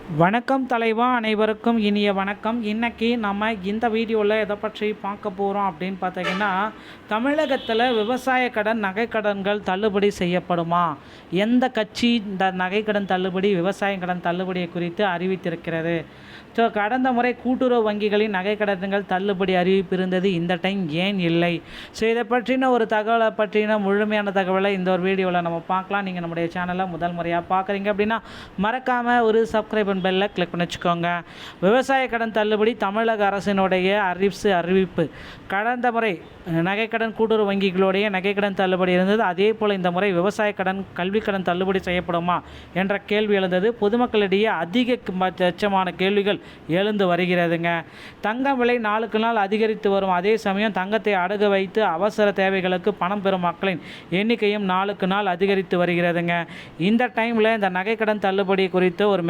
வணக்கம் தலைவா, அனைவருக்கும் இனிய வணக்கம். இன்றைக்கி நம்ம இந்த வீடியோவில் எதை பற்றி பார்க்க போகிறோம் அப்படின்னு பார்த்தீங்கன்னா, தமிழகத்தில் விவசாய கடன் நகைக்கடன்கள் தள்ளுபடி செய்யப்படுமா? எந்த கட்சி இந்த நகைக்கடன் தள்ளுபடி விவசாய கடன் தள்ளுபடியை குறித்து அறிவித்திருக்கிறது? ஸோ கடந்த முறை கூட்டுறவு வங்கிகளின் நகைக்கடன்கள் தள்ளுபடி அறிவிப்பு இருந்தது, இந்த டைம் ஏன் இல்லை? ஸோ இதை பற்றின ஒரு தகவலை பற்றின முழுமையான தகவலை இந்த ஒரு வீடியோவில் நம்ம பார்க்கலாம். நீங்கள் நம்முடைய சேனலை முதல் முறையாக பார்க்குறீங்க அப்படின்னா மறக்காமல் ஒரு சப்ஸ்கிரைப் அண்ட் பெல்லை கிளிக் பண்ணி வச்சுக்கோங்க. விவசாய கடன் தள்ளுபடி தமிழக அரசினுடைய அறிவிப்பு. கடந்த முறை நகைக்கடன் கூட்டுறவு வங்கிகளுடைய நகைக்கடன் தள்ளுபடி இருந்தது, அதே போல் இந்த முறை விவசாய கடன் கல்வி கடன் தள்ளுபடி செய்யப்படுமா என்ற கேள்வி எழுந்தது. பொதுமக்களிடையே அதிகபட்சமான கேள்விகள் எழுந்து வருகிறதுங்க. தங்கம் விலை நாளுக்கு நாள் அதிகரித்து வரும் அதே சமயம் தங்கத்தை அடகு வைத்து அவசர தேவைகளுக்கு பணம் பெறும் மக்களின் எண்ணிக்கையும் நாளுக்கு நாள் அதிகரித்து வருகிறதுங்க. இந்த டைமில் இந்த நகைக்கடன் தள்ளுபடி குறித்து ஒரு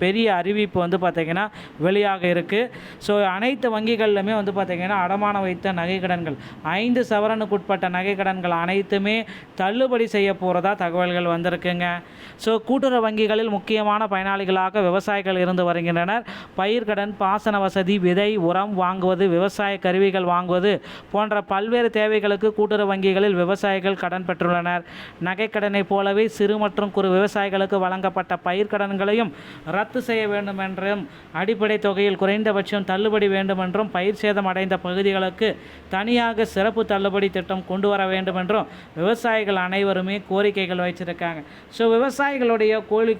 பெரிய அறிவிப்பு பார்த்திங்கன்னா வெளியாக இருக்குது. ஸோ அனைத்து வங்கிகளிலுமே பார்த்திங்கன்னா அடமானம் வைத்த நகைக்கடன்கள் 5 சவரனுக்குட்பட்ட நகைக்கடன்கள் அனைத்துமே தள்ளுபடி செய்ய போகிறதா தகவல்கள் வந்திருக்குங்க. ஸோ கூட்டுறவு வங்கிகளில் முக்கியமான பயனாளிகளாக விவசாயிகள் இருந்து வருகின்றனர். பயிர்க்கடன், பாசன வசதி, விதை, உரம் வாங்குவது, விவசாய கருவிகள் வாங்குவது போன்ற பல்வேறு தேவைகளுக்கு கூட்டுறவு வங்கிகளில் விவசாயிகள் கடன் பெற்றுள்ளனர். நகைக்கடனை போலவே சிறு மற்றும் குறு விவசாயிகளுக்கு வழங்கப்பட்ட பயிர்க்கடன்களையும் ரத்து செய்ய வேண்டும் என்றும், அடிப்படை தொகையில் குறைந்தபட்சம் தள்ளுபடி வேண்டும் என்றும், பயிர் சேதம் அடைந்த பகுதிகளுக்கு தனியாக சிறப்பு தள்ளுபடி திட்டம் கொண்டு வர வேண்டும் என்றும் விவசாயிகள் அனைவருமே கோரிக்கைகள் வைச்சிருக்காங்க. ஸோ விவசாயிகளுடைய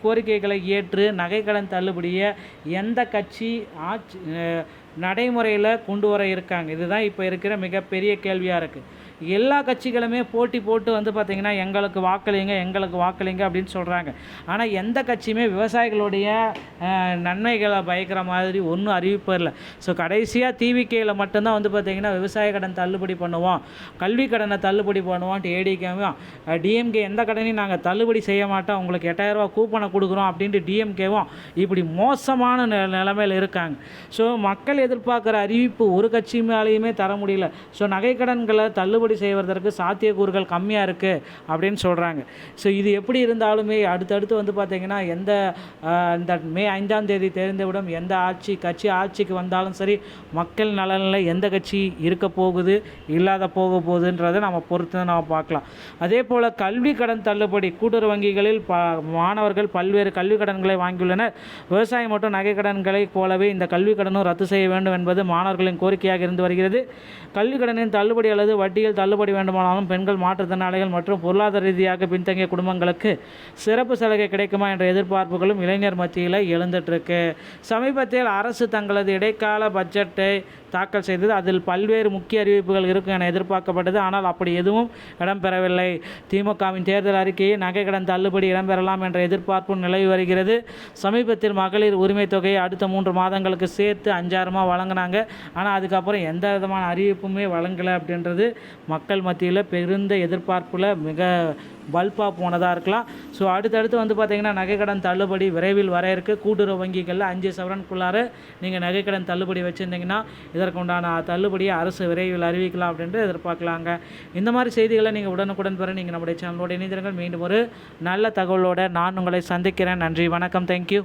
கோரிக்கைகளை ஏற்று நகைக்கடன் தள்ளுபடியை எந்த கட்சி நடைமுறையில் கொண்டு வர இருக்காங்க? இதுதான் இப்போ இருக்கிற மிகப்பெரிய கேள்வியாக இருக்குது. எல்லா கட்சிகளுமே போட்டி போட்டு பார்த்திங்கன்னா எங்களுக்கு வாக்களிங்க அப்படின்னு சொல்கிறாங்க. ஆனால் எந்த கட்சியுமே விவசாயிகளுடைய நன்மைகளை பயக்கிற மாதிரி ஒன்றும் அறிவிப்பு இல்லை. ஸோ கடைசியாக டிவிகேயில் மட்டும்தான் பார்த்திங்கன்னா விவசாய கடன் தள்ளுபடி பண்ணுவோம், கல்வி கடனை தள்ளுபடி பண்ணுவோன்ட்டு ஏடிகேவும், டிஎம்கே எந்த கடனையும் நாங்கள் தள்ளுபடி செய்ய மாட்டோம், உங்களுக்கு 8000 ரூபா கூப்பனை கொடுக்குறோம் அப்படின்ட்டு டிஎம்கேவும் இப்படி மோசமான நிலைமையில் இருக்காங்க. ஸோ மக்கள் எதிர்பார்க்குற அறிவிப்பு ஒரு கட்சி மேலேயுமே தர முடியல. ஸோ நகைக்கடன்களை தள்ளுபடி செய்வதற்கு சாத்தியக்கூறுகள் கம்மியாக இருக்குது அப்படின்னு சொல்கிறாங்க. ஸோ இது எப்படி இருந்தாலுமே அடுத்தடுத்து பார்த்திங்கன்னா இந்த மே 5ஆம் தேதி தெரிந்துவிடும் எந்த கட்சி ஆட்சிக்கு வந்தாலும் சரி, மக்கள் நலனில் எந்த கட்சி இருக்க போகுது இல்லாத போக போகுதுன்றதை நம்ம பொறுத்து நம்ம பார்க்கலாம். அதே போல் கல்வி கடன் தள்ளுபடி. கூட்டுறவு வங்கிகளில் மாணவர்கள் பல்வேறு கல்வி கடன்களை வாங்கியுள்ளனர். விவசாயம் மற்றும் நகை கடன்களை போலவே இந்த கல்வி கடனும் ரத்து செய்ய வேண்டும் என்பது மாணவர்களின் கோரிக்கையாக இருந்து வருகிறது. கல்வி கடனின் தள்ளுபடி அல்லது வட்டியில் தள்ளுபடி வேண்டுமானாலும் பெண்கள், மாற்றுத்திறனாளிகள் மற்றும் பொருளாதார ரீதியாக பின்தங்கிய குடும்பங்களுக்கு சிறப்பு சலுகை கிடைக்குமா என்ற எதிர்பார்ப்புகளும் இளைஞர் மத்தியில் எழுந்துட்டுருக்கு. சமீபத்தில் அரசு தங்களது இடைக்கால பட்ஜெட்டை தாக்கல் செய்தது. அதில் பல்வேறு முக்கிய அறிவிப்புகள் இருக்கும் என எதிர்பார்க்கப்பட்டது. ஆனால் அப்படி எதுவும் இடம்பெறவில்லை. திமுகவின் தேர்தல் அறிக்கையை நகைக்கடன் தள்ளுபடி இடம்பெறலாம் என்ற எதிர்பார்ப்பும் நிலவி வருகிறது. சமீபத்தில் மகளிர் உரிமை தொகையை அடுத்த 3 மாதங்களுக்கு சேர்த்து 5000 வழங்கினாங்க. ஆனால் அதுக்கப்புறம் எந்த விதமான அறிவிப்புமே வழங்கலை அப்படின்றது மக்கள் மத்தியில் பெருந்த எதிர்பார்ப்பில் மிக பல்பாக போனதாக இருக்கலாம். ஸோ அடுத்தடுத்து பார்த்திங்கன்னா நகைக்கடன் தள்ளுபடி விரைவில் வர இருக்குது. கூட்டுறவு வங்கிகளில் 5 சவரனுக்குள்ளார நீங்கள் நகைக்கடன் தள்ளுபடி வச்சுருந்தீங்கன்னா இதற்குண்டான தள்ளுபடியை அரசு விரைவில் அறிவிக்கலாம் அப்படின்ட்டு எதிர்பார்க்கலாங்க. இந்த மாதிரி செய்திகளை நீங்கள் உடனுக்குடன் பெற நீங்கள் நம்முடைய சேனலோடு இணைந்திருங்கள். மீண்டும் ஒரு நல்ல தகவலோடு நான் உங்களை சந்திக்கிறேன். நன்றி, வணக்கம், தேங்க்யூ.